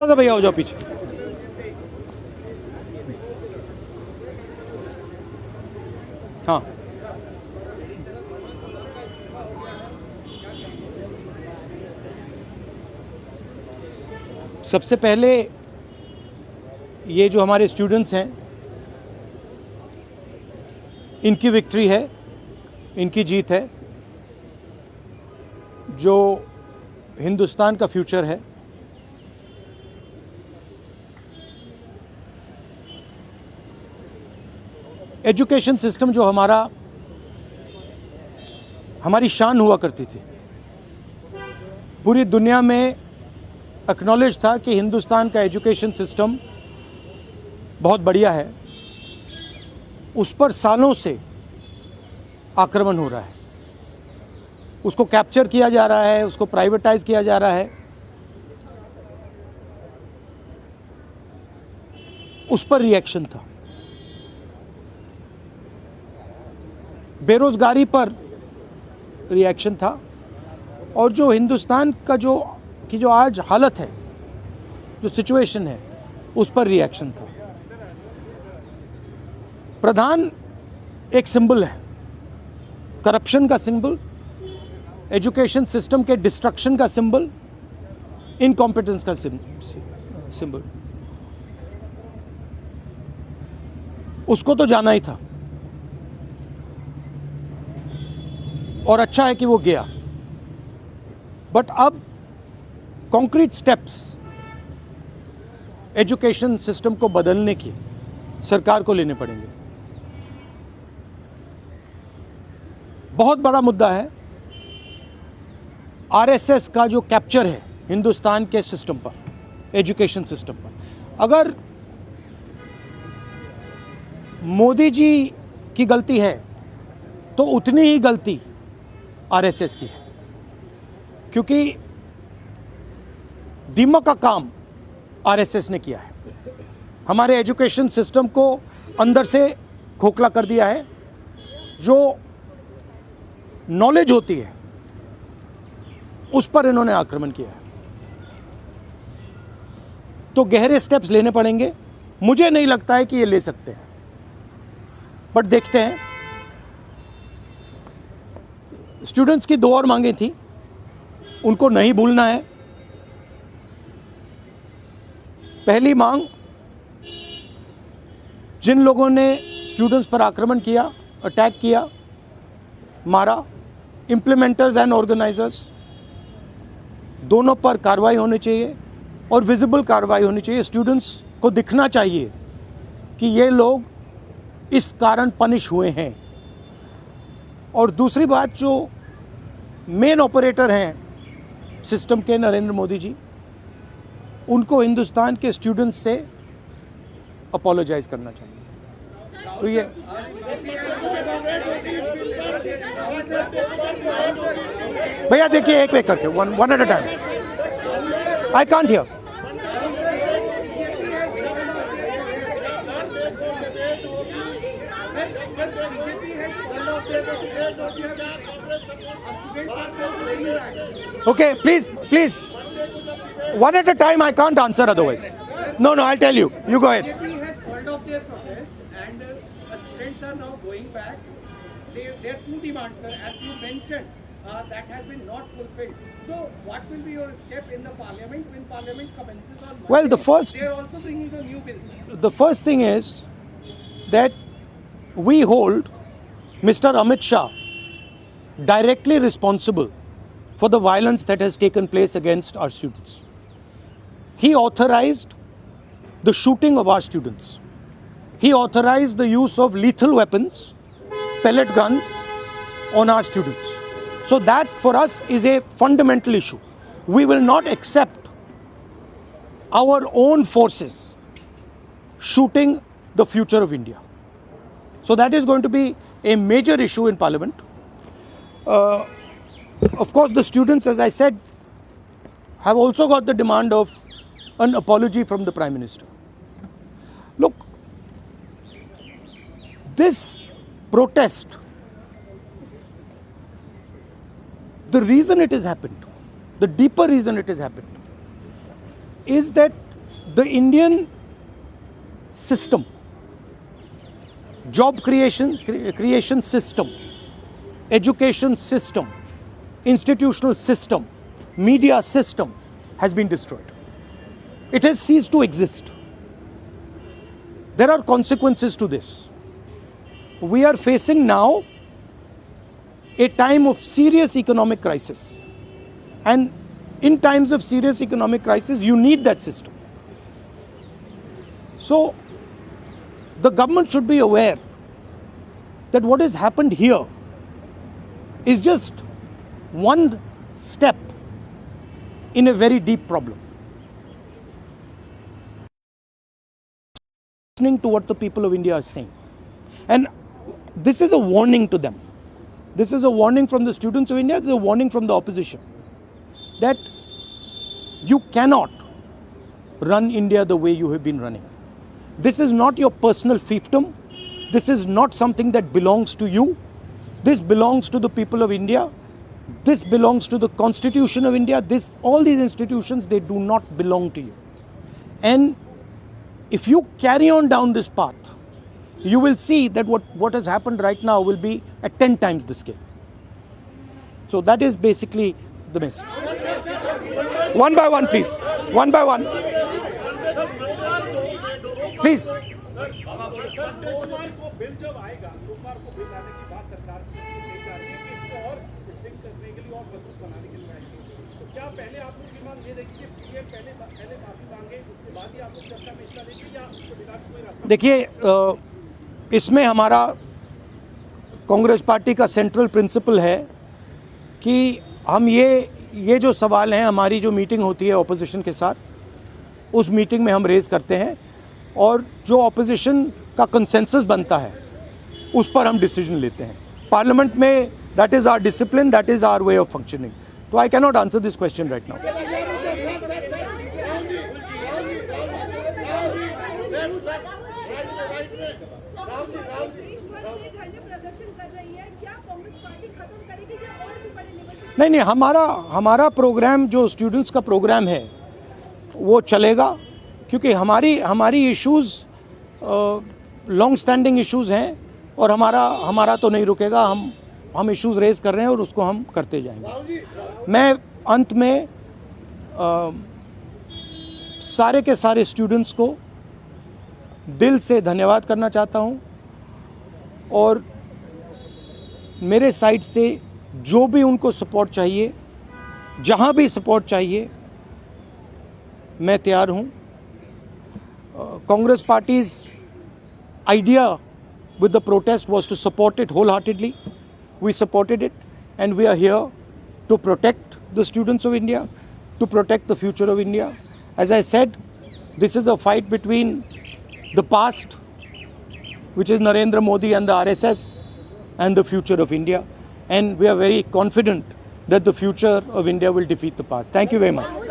भैया हो जाओ पीछे। हाँ, सबसे पहले ये जो हमारे स्टूडेंट्स हैं, इनकी विक्ट्री है, इनकी जीत है। जो हिंदुस्तान का फ्यूचर है, एजुकेशन सिस्टम जो हमारी शान हुआ करती थी, पूरी दुनिया में एक्नॉलेज था कि हिंदुस्तान का एजुकेशन सिस्टम बहुत बढ़िया है। उस पर सालों से आक्रमण हो रहा है, उसको कैप्चर किया जा रहा है, उसको प्राइवेटाइज किया जा रहा है। उस पर रिएक्शन था। बेरोजगारी पर रिएक्शन था, और जो हिंदुस्तान का जो आज हालत है, जो सिचुएशन है, उस पर रिएक्शन था। प्रधान एक सिंबल है, करप्शन का सिंबल, एजुकेशन सिस्टम के डिस्ट्रक्शन का सिंबल, इनकॉम्पिटेंस का सिंबल। उसको तो जाना ही था, और अच्छा है कि वो गया। बट अब कॉन्क्रीट स्टेप्स एजुकेशन सिस्टम को बदलने की सरकार को लेने पड़ेंगे। बहुत बड़ा मुद्दा है आरएसएस का जो कैप्चर है हिंदुस्तान के सिस्टम पर, एजुकेशन सिस्टम पर। अगर मोदी जी की गलती है तो उतनी ही गलती आरएसएस की है, क्योंकि दीमक का काम आरएसएस ने किया है। हमारे एजुकेशन सिस्टम को अंदर से खोखला कर दिया है। जो नॉलेज होती है उस पर इन्होंने आक्रमण किया है। तो गहरे स्टेप्स लेने पड़ेंगे। मुझे नहीं लगता है कि ये ले सकते हैं, बट देखते हैं। स्टूडेंट्स की 2 और मांगें थी, उनको नहीं भूलना है। पहली मांग, जिन लोगों ने स्टूडेंट्स पर आक्रमण किया, अटैक किया, मारा, इम्प्लीमेंटर्स एंड ऑर्गेनाइजर्स, दोनों पर कार्रवाई होनी चाहिए, और विजिबल कार्रवाई होनी चाहिए। स्टूडेंट्स को दिखना चाहिए कि ये लोग इस कारण पनिश हुए हैं। और दूसरी बात, जो मेन ऑपरेटर हैं सिस्टम के, नरेंद्र मोदी जी, उनको हिंदुस्तान के स्टूडेंट्स से अपोलोजाइज करना चाहिए। तो ये भैया देखिए, एक करके, one at a time. I can't hear. Okay, please, one at a time. I can't answer otherwise. No, I'll tell you. You go ahead. BJP has called off their protest, and students are now going back. There are 2 demands, sir, as you mentioned, that has been not fulfilled. So, what will be your step in the parliament when parliament commences on Monday? Well, they are also bringing the new bill, sir. The first thing is that we hold Mr. Amit Shah directly responsible for the violence that has taken place against our students. He authorized the shooting of our students. He authorized the use of lethal weapons, pellet guns, on our students. So that for us is a fundamental issue. We will not accept our own forces shooting the future of India. So that is going to be a major issue in Parliament. Of course, the students, as I said, have also got the demand of an apology from the Prime Minister. Look, this protest, the reason it has happened, the deeper reason it has happened, is that the Indian system, job creation system, education system, institutional system, media system has been destroyed. It has ceased to exist. There are consequences to this. We are facing now a time of serious economic crisis. And in times of serious economic crisis, you need that system. So, the government should be aware that what has happened here is just one step in a very deep problem. Listening to what the people of India are saying. And this is a warning to them. This is a warning from the students of India, this is a warning from the opposition. That you cannot run India the way you have been running. This is not your personal fiefdom. This is not something that belongs to you. This belongs to the people of India. This belongs to the Constitution of India. All these institutions, they do not belong to you. And if you carry on down this path, you will see that what has happened right now will be at 10 times the scale. So that is basically the message. One by one, please. One by one. Please. सोमवार को bill जब आएगा, सोमवार को bill आने की बात सरकार की जा रही है कि इसको और रिस्ट्रिक्ट करने के लिए और मजबूत बनाने के लिए आएगी। तो क्या पहले आप लोग की मांग ये रहेगी कि पीएम पहले माफी मांगे, उसके बाद ही आप लोग चर्चा में हिस्सा लेंगे या उसको बिना कोई रास्ता? देखिए, इसमें हमारा कांग्रेस पार्टी का सेंट्रल प्रिंसिपल है कि हम ये जो सवाल हैं, हमारी जो मीटिंग होती है ऑपोजिशन के साथ, उस मीटिंग में हम रेज करते हैं और जो ऑपोजिशन का कंसेंसस बनता है उस पर हम डिसीजन लेते हैं पार्लियामेंट में. That is our discipline, that is our way of functioning. तो I can not answer this question right now. नहीं, हमारा प्रोग्राम जो स्टूडेंट्स का प्रोग्राम है वो चलेगा, क्योंकि हमारी इश्यूज़ लॉन्ग स्टैंडिंग इश्यूज़ हैं और हमारा तो नहीं रुकेगा. हम इश्यूज़ रेज कर रहे हैं और उसको हम करते जाएंगे. मैं अंत में सारे के सारे स्टूडेंट्स को दिल से धन्यवाद करना चाहता हूं और मेरे साइड से जो भी उनको सपोर्ट चाहिए, जहां भी सपोर्ट चाहिए, मैं तैयार हूं. Congress Party's idea with the protest was to support it wholeheartedly. We supported it and we are here to protect the students of India, to protect the future of India. As I said, this is a fight between the past, which is Narendra Modi and the RSS, and the future of India. And we are very confident that the future of India will defeat the past. Thank you very much.